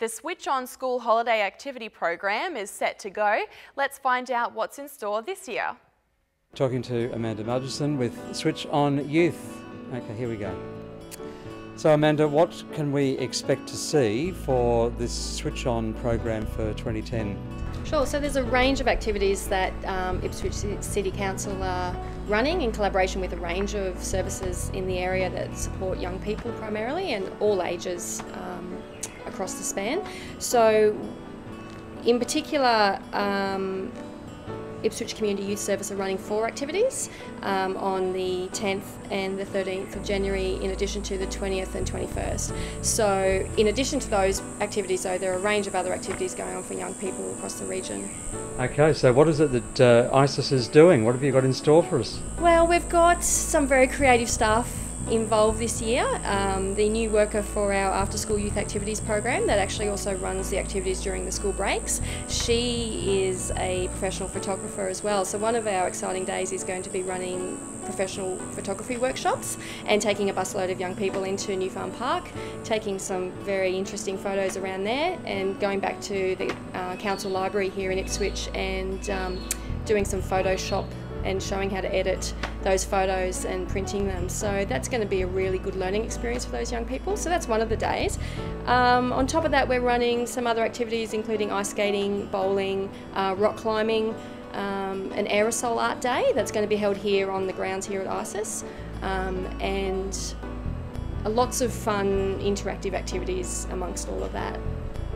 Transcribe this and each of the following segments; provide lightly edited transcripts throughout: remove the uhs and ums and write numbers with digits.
The Switch on School Holiday Activity Program is set to go. Let's find out what's in store this year. Talking to Amanda Margerison with Switch on Youth. Okay, here we go. So Amanda, what can we expect to see for this Switch on program for 2010? Sure, so there's a range of activities that Ipswich City Council are running in collaboration with a range of services in the area that support young people primarily and all ages across the span. So in particular, Ipswich Community Youth Service are running 4 activities on the 10th and the 13th of January, in addition to the 20th and 21st. So in addition to those activities though, there are a range of other activities going on for young people across the region. Okay, so what is it that ICYS is doing? What have you got in store for us? Well, we've got some very creative staff involved this year. The new worker for our after school youth activities program that actually also runs the activities during the school breaks. She is a professional photographer as well, so one of our exciting days is going to be running professional photography workshops and taking a busload of young people into New Farm Park, taking some very interesting photos around there and going back to the council library here in Ipswich and doing some Photoshop and showing how to edit those photos and printing them. So that's going to be a really good learning experience for those young people. So that's one of the days. On top of that, we're running some other activities including ice skating, bowling, rock climbing, an aerosol art day that's going to be held here on the grounds here at ICYS, and lots of fun interactive activities amongst all of that.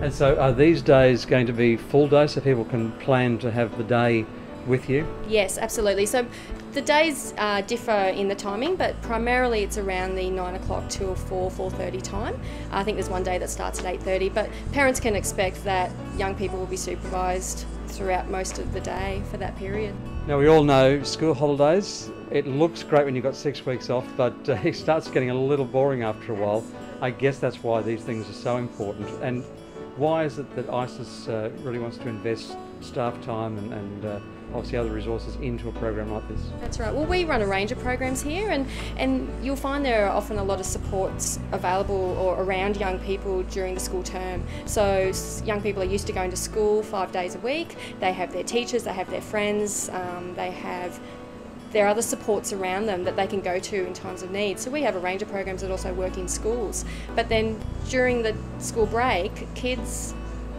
And so are these days going to be full days so people can plan to have the day with you? Yes, absolutely. So the days differ in the timing, but primarily it's around the 9 o'clock till 4:30 time. I think there's one day that starts at 8:30, but parents can expect that young people will be supervised throughout most of the day for that period. Now we all know school holidays, it looks great when you've got 6 weeks off, but it starts getting a little boring after a while. I guess that's why these things are so important. And why is it that ICYS really wants to invest staff time and obviously other resources into a program like this? That's right. Well, we run a range of programs here, and you'll find there are often a lot of supports available or around young people during the school term. So young people are used to going to school 5 days a week. They have their teachers, they have their friends, there are other supports around them that they can go to in times of need. So we have a range of programs that also work in schools. But then during the school break, kids,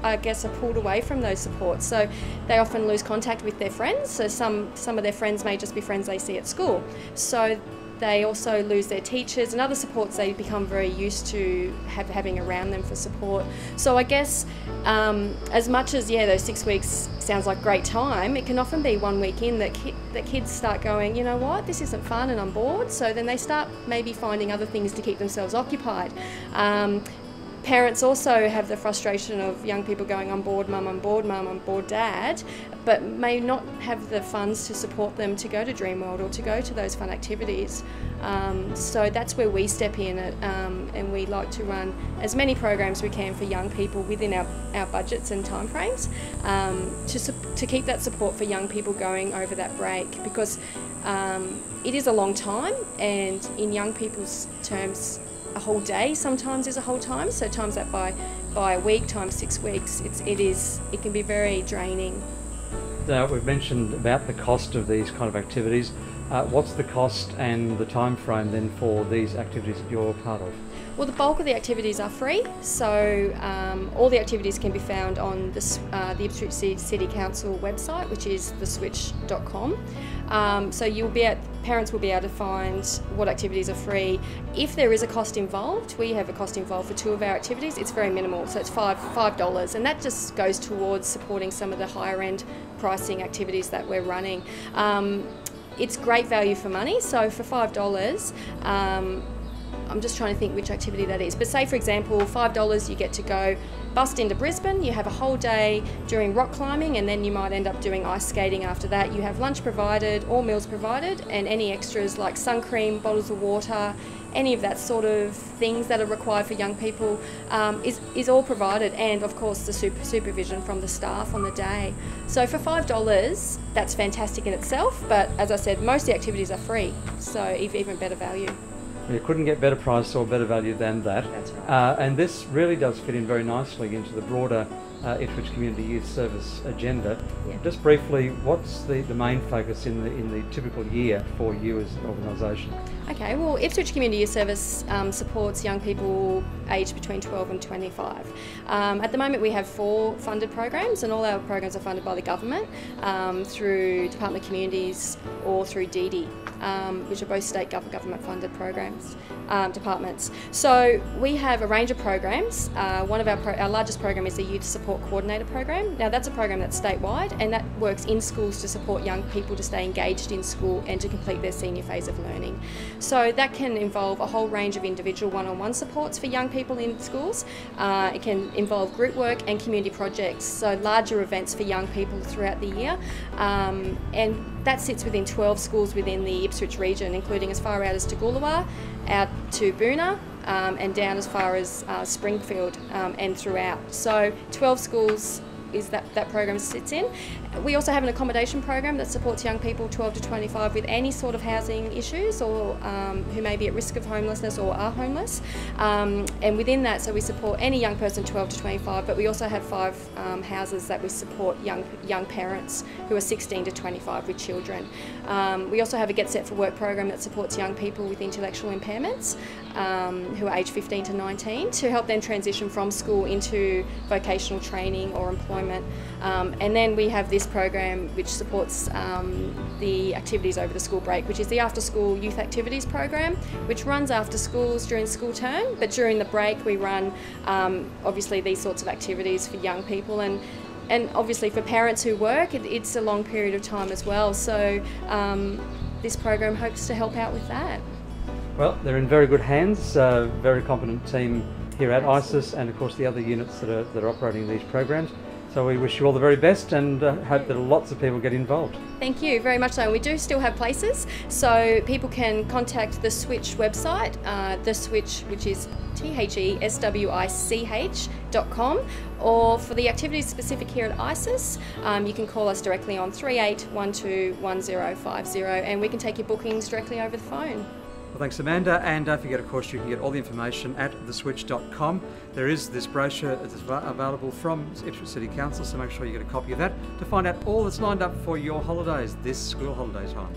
I guess, are pulled away from those supports. So they often lose contact with their friends. So some of their friends may just be friends they see at school. So they also lose their teachers and other supports they become very used to having around them for support. So I guess as much as, yeah, those 6 weeks sounds like great time, it can often be 1 week in that kids start going, you know what, this isn't fun and I'm bored. So then they start maybe finding other things to keep themselves occupied. Parents also have the frustration of young people going, I'm bored mum, I'm bored mum, I'm bored dad, but may not have the funds to support them to go to Dreamworld or to go to those fun activities. So that's where we step in, and we like to run as many programs we can for young people within our budgets and timeframes to keep that support for young people going over that break, because it is a long time, and in young people's terms, a whole day sometimes is a whole time, so times that by a week times 6 weeks, it can be very draining. Now, we've mentioned about the cost of these kind of activities. What's the cost and the time frame then for these activities that you're part of? Well, the bulk of the activities are free, so all the activities can be found on the Ipswich City Council website, which is theswich.com. So parents will be able to find what activities are free. If there is a cost involved, we have a cost involved for 2 of our activities. It's very minimal, so it's $5, and that just goes towards supporting some of the higher end pricing activities that we're running. It's great value for money, so for $5, I'm just trying to think which activity that is, but say for example $5 you get to go bust into Brisbane, you have a whole day during rock climbing, and then you might end up doing ice skating after that. You have lunch provided, all meals provided, and any extras like sun cream, bottles of water, any of that sort of things that are required for young people is all provided, and of course the supervision from the staff on the day. So for $5 that's fantastic in itself, but as I said, most of the activities are free, so even better value. You couldn't get better price or better value than that. That's right. And this really does fit in very nicely into the broader Ipswich Community Youth Service agenda. Yeah. Just briefly, what's the main focus in the typical year for you as an organisation? Okay, well, Ipswich Community Youth Service supports young people aged between 12 and 25. At the moment we have 4 funded programs, and all our programs are funded by the government through Department of Communities or through DD, which are both state government funded programs, departments. So we have a range of programs. One of our largest program is the Youth Support Coordinator program. Now that's a program that's statewide, and that works in schools to support young people to stay engaged in school and to complete their senior phase of learning. So that can involve a whole range of individual one-on-one supports for young people in schools. It can involve group work and community projects, so larger events for young people throughout the year. And that sits within 12 schools within the Ipswich region, including as far out as Toogoolawah, out to Boonah, and down as far as Springfield and throughout. So 12 schools is that program sits in. We also have an accommodation program that supports young people 12 to 25 with any sort of housing issues or who may be at risk of homelessness or are homeless. And within that, so we support any young person 12 to 25, but we also have 5 houses that we support young parents who are 16 to 25 with children. We also have a Get Set for Work program that supports young people with intellectual impairments who are aged 15 to 19 to help them transition from school into vocational training or employment. And then we have this program which supports the activities over the school break, which is the After School Youth Activities program, which runs after schools during school term, but during the break we run obviously these sorts of activities for young people, and obviously for parents who work it's a long period of time as well, so this program hopes to help out with that. Well, they're in very good hands, very competent team here at ICYS, and of course the other units that are operating these programs. So we wish you all the very best, and hope that lots of people get involved. Thank you very much. So we do still have places, so people can contact the Swich website, the Swich, which is THESWICH.com, or for the activities specific here at ICYS, you can call us directly on 38121050, and we can take your bookings directly over the phone. Well, thanks Amanda, and don't forget of course you can get all the information at theswitch.com. There is this brochure that's available from Ipswich City Council, so make sure you get a copy of that to find out all that's lined up for your holidays this school holiday time.